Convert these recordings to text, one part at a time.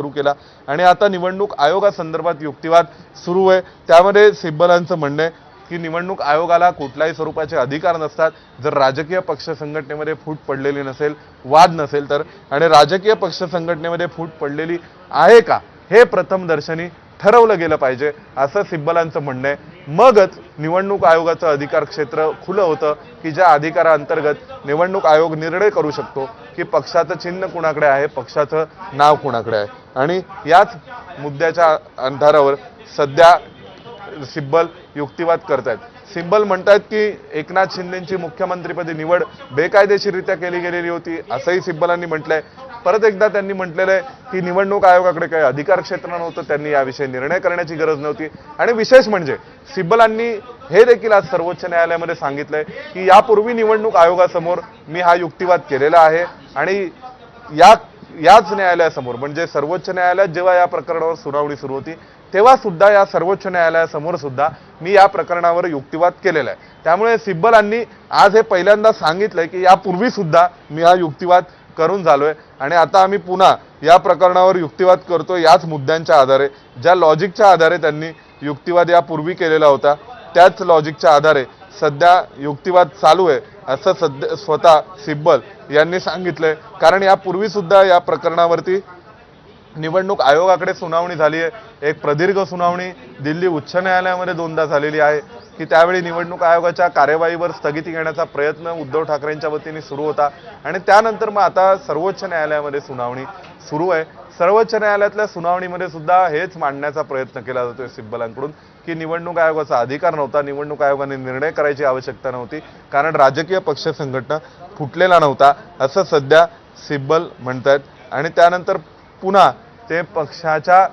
सुरू केला आणि आता निवडणूक आयोगासंदर्भात युक्तिवाद सुरू आहे। त्यामध्ये सिब्बलांचं म्हणणं आहे की निवडणूक आयोगाला कुठल्याही स्वरूपाचे अधिकार नसतात जर राजकीय पक्ष संघटनेमध्ये फूट पडलेली नसेल, वाद नसेल तर, आणि राजकीय पक्ष संघटनेमध्ये फूट पडलेली आहे का हे प्रथम दर्शनी ठरवलं गेलं पाहिजे असं सिब्बलांचं म्हणणं आहे। मगच निवडणूक आयोगाचं अधिकार क्षेत्र खुलं होतं की ज्या अधिकाराअंतर्गत निवडणूक आयोग निर्णय करू शकतो की पक्षाचं चिन्ह कुणाकडे आहे, पक्षाचं नाव कुणाकडे आहे। आणि याच मुद्द्याच्या आधारावर सध्या सिब्बल युक्तिवाद करतायत। सिब्बल म्हणतात की एकनाथ शिंदेंची मुख्यमंत्रीपदी निवड बेकायदेशीररित्या केली गेलेली होती असंही सिब्बलांनी म्हटलंय। परत एकदा त्यांनी म्हटलेलं आहे की निवडणूक आयोगाकडे काही अधिकार क्षेत्र नव्हतं, त्यांनी याविषयी निर्णय करण्याची गरज नव्हती। आणि विशेष म्हणजे सिब्बलांनी हे देखील आज सर्वोच्च न्यायालयामध्ये सांगितलंय की यापूर्वी निवडणूक आयोगासमोर मी हा युक्तिवाद केलेला आहे आणि याच न्यायालयासमोर म्हणजे सर्वोच्च न्यायालयात जेव्हा या प्रकरणावर सुनावणी सुरू होती तेव्हा सुद्धा या सर्वोच्च न्यायालयासमोर सुद्धा मी या प्रकरणावर युक्तिवाद केलेला आहे। त्यामुळे सिब्बलांनी आज हे पहिल्यांदा सांगितलंय की यापूर्वी सुद्धा मी हा युक्तिवाद करून झालोय आणि आता आम्ही पुन्हा या प्रकरणावर युक्तिवाद करतोय याच मुद्द्यांच्या आधारे, ज्या लॉजिकच्या आधारे त्यांनी युक्तिवाद यापूर्वी केलेला होता त्याच लॉजिकच्या आधारे सध्या युक्तिवाद चालू आहे असं स्वतः सिब्बल यांनी सांगितलंय। कारण यापूर्वी सुद्धा या प्रकरणावरती निवडणूक आयोगाकडे सुनावणी झाली आहे। एक प्रदीर्घ सुनावणी दिल्ली उच्च न्यायालयामध्ये दोनदा झालेली आहे की त्यावेळी निवडणूक आयोगाच्या कार्यवाहीवर स्थगिती घेण्याचा प्रयत्न उद्धव ठाकरेंच्या वतीने सुरू होता आणि त्यानंतर मग आता सर्वोच्च न्यायालयामध्ये सुनावणी सुरू आहे। सर्वोच्च न्यायालयातल्या सुनावणीमध्ये सुद्धा हेच मांडण्याचा प्रयत्न केला जातोय सिब्बलांकडून की निवडणूक आयोगाचा अधिकार नव्हता, निवडणूक आयोगाने निर्णय करायची आवश्यकता नव्हती कारण राजकीय पक्ष संघटना फुटलेला नव्हता असं सध्या सिब्बल म्हणतात। आणि त्यानंतर पुन्हा ते पक्षाच्या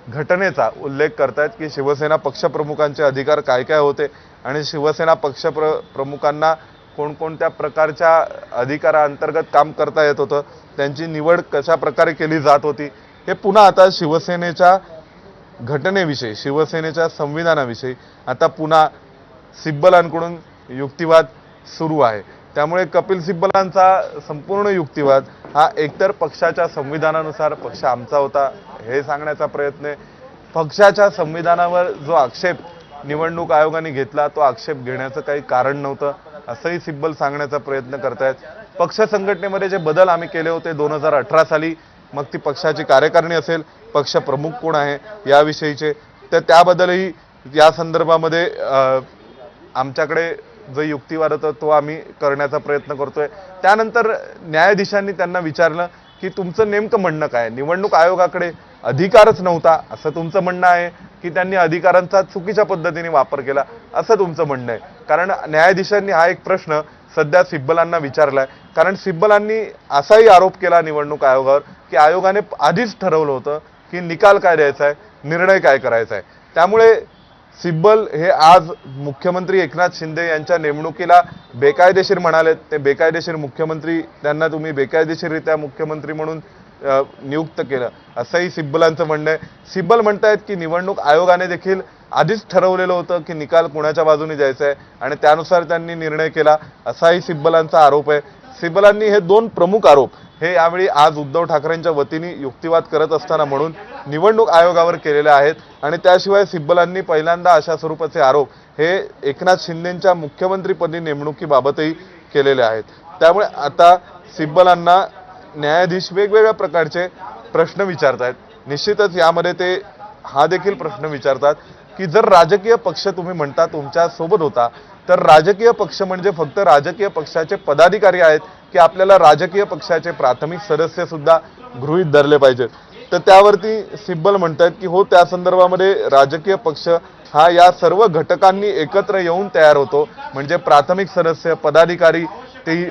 घटनेचा उल्लेख करतात की शिवसेना पक्षप्रमुखांचे अधिकार काय काय होते आणि शिवसेना पक्षप्रमुखांना कोणकोणत्या प्रकारच्या अधिकाराअंतर्गत काम करता येत होतं, त्यांची निवड कशा प्रकारे केली जात होती, हे पुन्हा आता शिवसेनेच्या घटनेविषयी, शिवसेनेच्या संविधानाविषयी आता पुन्हा सिब्बलांकडून युक्तिवाद सुरू आहे। त्यामुळे कपिल सिब्बलांचा संपूर्ण युक्तिवाद हा एकतर पक्षाच्या संविधानानुसार पक्ष आमचा होता हे सांगण्याचा प्रयत्न आहे, पक्षाच्या संविधानावर जो आक्षेप निवडणूक आयोगाने घेतला तो आक्षेप घेण्याचं काही कारण नव्हतं असंही सिब्बल सांगण्याचा प्रयत्न करतायत। पक्ष संघटनेमध्ये जे बदल आम्ही केले होते 2018 साली, मग ती पक्षाची कार्यकारिणी असेल, पक्ष प्रमुख कोण आहे याविषयीचे, तर त्याबद्दलही या संदर्भामध्ये आमच्याकडे जो युक्तिवाद होता तो आम्ही करण्याचा प्रयत्न करतोय। त्यानंतर न्यायाधीशांनी त्यांना विचारलं की तुमचं नेमकं म्हणणं काय, निवडणूक आयोगाकडे अधिकारच नव्हता असं तुमचं म्हणणं आहे की त्यांनी अधिकारांचा चुकीच्या पद्धतीने वापर केला असं तुमचं म्हणणं आहे? कारण न्यायाधीशांनी हा एक प्रश्न सध्या सिब्बलांना विचारलाय। कारण सिब्बलांनी असाही आरोप केला निवडणूक आयोगावर की आयोगाने आधीच ठरवलं होतं की निकाल काय द्यायचा आहे, निर्णय काय करायचा आहे। त्यामुळे सिब्बल हे आज मुख्यमंत्री एकनाथ शिंदे यांच्या नेमणुकीला बेकायदेशीर म्हणाले। ते बेकायदेशीर मुख्यमंत्री, त्यांना तुम्ही बेकायदेशीररित्या मुख्यमंत्री म्हणून नियुक्त केलं असंही सिब्बलांचं म्हणणं आहे। सिब्बल म्हणतायत की निवडणूक आयोगाने देखील आधीच ठरवलेलं होतं की निकाल कुणाच्या बाजूने द्यायचा आहे आणि त्यानुसार त्यांनी निर्णय केला असाही सिब्बलांचा आरोप आहे। सिब्बलांनी हे दोन प्रमुख आरोप हे यावेळी आज उद्धव ठाकरेंच्या वतीने युक्तिवाद करत असताना म्हणून निवडणूक आयोगावर केलेले आहेत। आणि त्याशिवाय सिब्बलांनी पहिल्यांदा अशा स्वरूपाचे आरोप हे एकनाथ शिंदेंच्या मुख्यमंत्रीपदी नेमणुकीबाबतही केलेले आहेत। त्यामुळे आता सिब्बलांना न्यायाधीश वेगवेगळ्या प्रकारचे प्रश्न विचारतात। निश्चितच यामध्ये ते हा देखील प्रश्न विचारतात की जर राजकीय पक्ष तुम्ही म्हणता तुमच्या सोबत होता तर राजकीय पक्ष म्हणजे फक्त राजकीय पक्षाचे पदाधिकारी आहेत की आपल्याला राजकीय पक्षाचे प्राथमिक सदस्य सुद्धा गृहीत धरले पाहिजेत? तर त्यावरती सिब्बल म्हणतात की हो, त्या संदर्भामध्ये राजकीय पक्ष हा या सर्व घटकांनी एकत्र येऊन तयार होतो, म्हणजे प्राथमिक सदस्य, पदाधिकारी, ती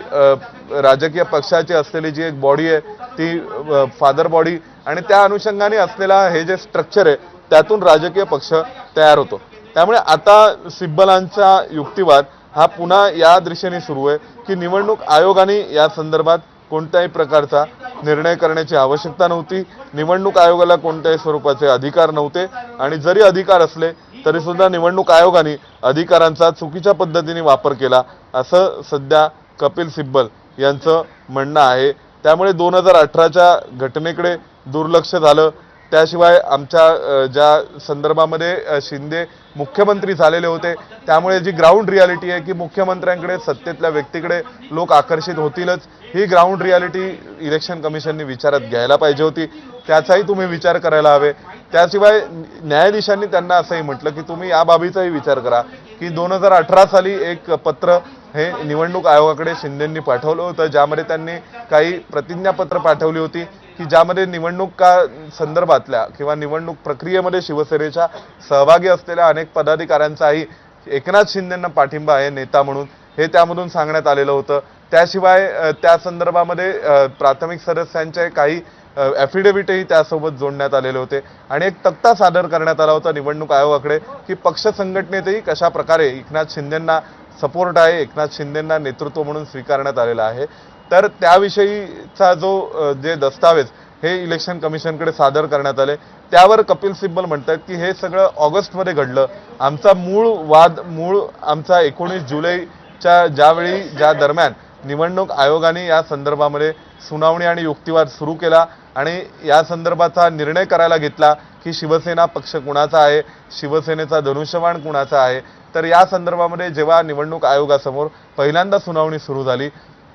राजकीय पक्षाची असलेली जी एक बॉडी आहे ती फादर बॉडी आणि त्या अनुषंगाने असलेला हे जे स्ट्रक्चर आहे त्यातून राजकीय पक्ष तयार होतो। त्यामुळे आता सिब्बलांचा युक्तिवाद हा पुन्हा या दिशेने सुरू आहे की निवडणूक आयोगाने या संदर्भात कोणत्याही प्रकारचा निर्णय करण्याची आवश्यकता नव्हती, निवडणूक आयोगाला कोणत्याही स्वरूपाचे अधिकार नव्हते आणि जरी अधिकार असले तरी सुद्धा निवडणूक आयोगाने अधिकारांचा चुकीच्या पद्धतीने वापर केला असं सध्या कपिल सिब्बल यांचं म्हणणं आहे। त्यामुळे 2018च्या घटनेकडे दुर्लक्ष झालं त्याशिवाय आमच्या ज्या संदर्भामध्ये शिंदे मुख्यमंत्री झालेले होते त्यामुळे जी ग्राउंड रियालिटी आहे की मुख्यमंत्र्यांकडे सत्तेतल्या व्यक्तीकडे लोक आकर्षित होतीलच, ही ग्राउंड रियालिटी इलेक्शन कमिशनने विचारात घ्यायला पाहिजे होती, त्याचाही तुम्ही विचार करायला हवे। त्याशिवाय न्यायाधीशांनी त्यांना असंही म्हटलं की तुम्ही या बाबीचाही विचार करा की 2018 साली एक पत्र हे निवडणूक आयोगाकडे शिंदेंनी पाठवलं होतं, ज्यामध्ये त्यांनी काही प्रतिज्ञापत्र पाठवली होती की ज्यामध्ये निवडणुका संदर्भातल्या किंवा निवडणूक प्रक्रियेमध्ये शिवसेनेच्या सहभागी असलेल्या अनेक पदाधिकाऱ्यांचाही एकनाथ शिंदेंना पाठिंबा आहे नेता म्हणून, हे त्यामधून सांगण्यात आलेलं होतं। त्याशिवाय त्या संदर्भामध्ये प्राथमिक सदस्यांचे काही ॲफिडेव्हिटही त्यासोबत जोडण्यात आलेले होते आणि एक तक्ता सादर करण्यात आला होता निवडणूक आयोगाकडे की पक्ष संघटनेतही कशा प्रकारे एकनाथ शिंदेंना सपोर्ट आहे, एकनाथ शिंदेंना नेतृत्व म्हणून स्वीकारण्यात आलेला आहे। तर त्याविषयीचा जो जे दस्तावेज हे इलेक्शन कमिशनकडे सादर करण्यात आले, त्यावर कपिल सिब्बल म्हणतात की हे सगळं ऑगस्टमध्ये घडलं, आमचा मूळ आमचा 19 जुलैच्या ज्या दरम्यान निवडणूक आयोगाने या संदर्भामध्ये सुनावणी आणि युक्तिवाद सुरू केला आणि या संदर्भाचा निर्णय करायला घेतला की शिवसेना पक्ष कुणाचा आहे, शिवसेनेचा धनुष्यबाण कुणाचा आहे। तर या संदर्भामध्ये जेव्हा निवडणूक आयोगासमोर पहिल्यांदा सुनावणी सुरू झाली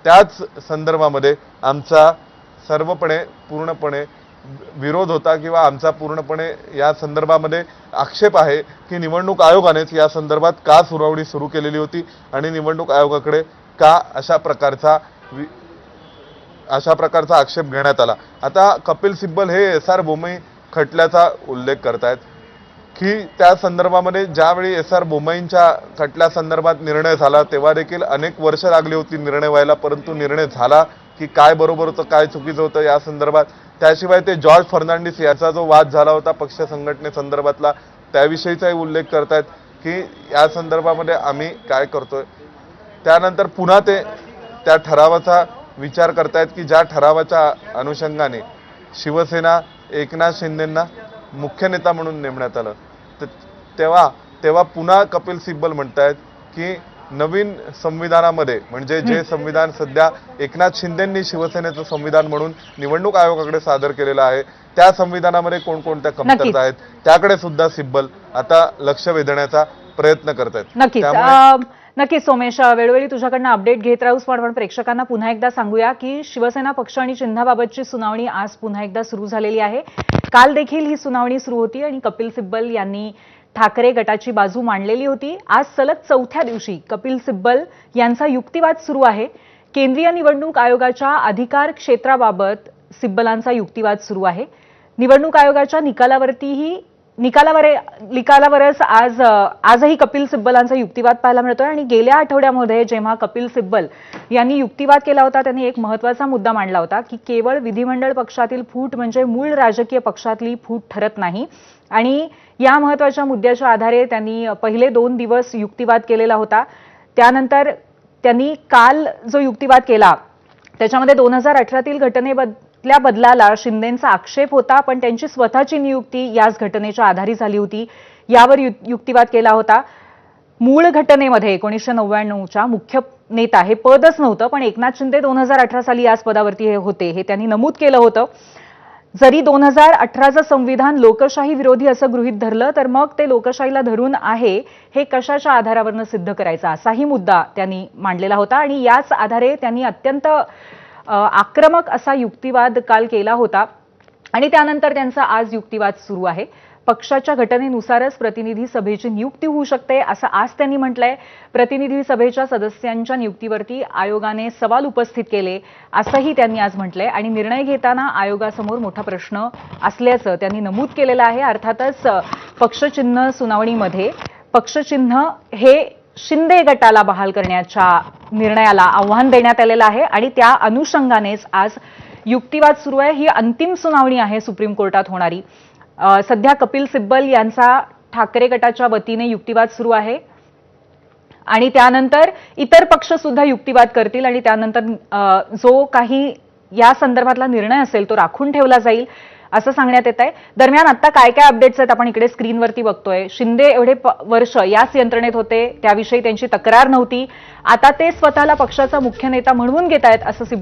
त्याच संदर्भामध्ये आमचा पूर्णपणे विरोध होता किंवा आमचा पूर्णपणे या संदर्भामध्ये आक्षेप आहे की निवडणूक आयोगानेच या संदर्भात का सुनावणी सुरू केलेली होती आणि निवडणूक आयोगाकडे का अशा प्रकारचा आक्षेप घेण्यात आला। आता कपिल सिब्बल हे SR बोमई खटल्याचा उल्लेख करतायत की त्या संदर्भामध्ये ज्यावेळी SR बोमईंच्या खटल्या संदर्भात निर्णय झाला तेव्हा देखील अनेक वर्ष लागली होती निर्णय व्हायला, परंतु निर्णय झाला की काय बरोबर होतं काय चुकीचं होतं या संदर्भात। त्याशिवाय ते जॉर्ज फर्नांडिस याचा जो वाद झाला होता पक्ष संघटनेसंदर्भातला त्याविषयीचाही उल्लेख करतायत की या संदर्भामध्ये आम्ही काय करतोय। त्यानंतर पुन्हा ते त्या ठरावाचा विचार करतायत की ज्या ठरावाच्या अनुषंगाने शिवसेना एकनाथ शिंदेंना मुख्य नेता म्हणून नेमण्यात आलं, तेव्हा पुन्हा कपिल सिब्बल म्हणतायत की नवीन संविधानामध्ये म्हणजे जे संविधान सध्या एकनाथ शिंदेंनी शिवसेनेचं संविधान म्हणून निवडणूक आयोगाकडे सादर केलेलं आहे त्या संविधानामध्ये कोणकोणत्या कमतरता आहेत त्याकडे सुद्धा सिब्बल आता लक्ष वेधण्याचा प्रयत्न करतायत। नक्कीच सोमेश, वेळोवेळी तुझ्याकडनं अपडेट घेत राहूस, पण प्रेक्षकांना पुन्हा एकदा सांगूया की शिवसेना पक्ष आणि चिन्हाबाबतची सुनावणी आज पुन्हा एकदा सुरू झालेली आहे। काल देखील ही सुनावणी सुरू होती आणि कपिल सिब्बल यांनी ठाकरे गटाची बाजू मांडलेली होती। आज सलग चौथ्या दिवशी कपिल सिब्बल यांचा युक्तिवाद सुरू आहे। केंद्रीय निवडणूक आयोगाच्या अधिकार क्षेत्राबाबत सिब्बलांचा युक्तिवाद सुरू आहे। निवडणूक आयोगाच्या निकालावरच आजही कपिल सिब्बलांचा युक्तिवाद पाहायला मिळतोय आणि गेल्या आठवड्यामध्ये जेव्हा कपिल सिब्बल यांनी युक्तिवाद केला होता त्यांनी एक महत्त्वाचा मुद्दा मांडला होता की केवळ विधिमंडळ पक्षातील फूट म्हणजे मूळ राजकीय पक्षातली फूट ठरत नाही आणि या महत्त्वाच्या मुद्द्याच्या आधारे त्यांनी पहिले 2 दिवस युक्तिवाद केलेला होता। त्यानंतर त्यांनी काल जो युक्तिवाद केला त्याच्यामध्ये 2018तील घटनेतल्या बदलाला शिंदेंचा आक्षेप होता, पण त्यांची स्वतःची नियुक्ती याच घटनेच्या आधारे झाली होती, यावर युक्तिवाद केला होता। मूळ घटनेमध्ये 1999च्या मुख्य नेता हे पदच नव्हतं, पण एकनाथ शिंदे 2018 साली याच पदावरती होते हे त्यांनी नमूद केलं होतं। जरी 2018चं संविधान लोकशाही विरोधी असं गृहीत धरलं तर मग ते लोकशाहीला धरून आहे हे कशाच्या आधारावरनं सिद्ध करायचं असाही मुद्दा त्यांनी मांडलेला होता आणि याच आधारे त्यांनी अत्यंत आक्रमक असा युक्तिवाद काल केला होता आणि त्यानंतर त्यांचा आज युक्तिवाद सुरू आहे। पक्षाच्या घटनेनुसारच प्रतिनिधी सभेची नियुक्ती होऊ शकते असं आज त्यांनी म्हटलंय। प्रतिनिधी सभेच्या सदस्यांच्या नियुक्तीवरती आयोगाने सवाल उपस्थित केले असंही त्यांनी आज म्हटलंय आणि निर्णय घेताना आयोगासमोर मोठा प्रश्न असल्याचं त्यांनी नमूद केलेलं आहे। अर्थातच पक्षचिन्ह सुनावणीमध्ये पक्षचिन्ह हे शिंदे गटाला बहाल करण्याच्या निर्णयाला आव्हान देण्यात आलेलं आहे आणि त्या अनुषंगानेच आज युक्तिवाद सुरू आहे। ही अंतिम सुनावणी आहे सुप्रीम कोर्टात होणारी। सध्या कपिल सिब्बल यांचा ठाकरे गटाच्या वतीने युक्तिवाद सुरू आहे आणि त्यानंतर इतर पक्ष सुद्धा युक्तिवाद करतील आणि त्यानंतर जो काही या संदर्भातला निर्णय असेल तो राखून ठेवला जाईल असं सांगण्यात येत आहे। दरम्यान आता काय काय अपडेट्स आहेत आपण इकडे स्क्रीनवरती बघतोय। शिंदे एवढे वर्ष याच यंत्रणेत होते त्याविषयी त्यांची तक्रार नव्हती, आता ते स्वतःला पक्षाचा मुख्य नेता म्हणवून घेत आहेत असं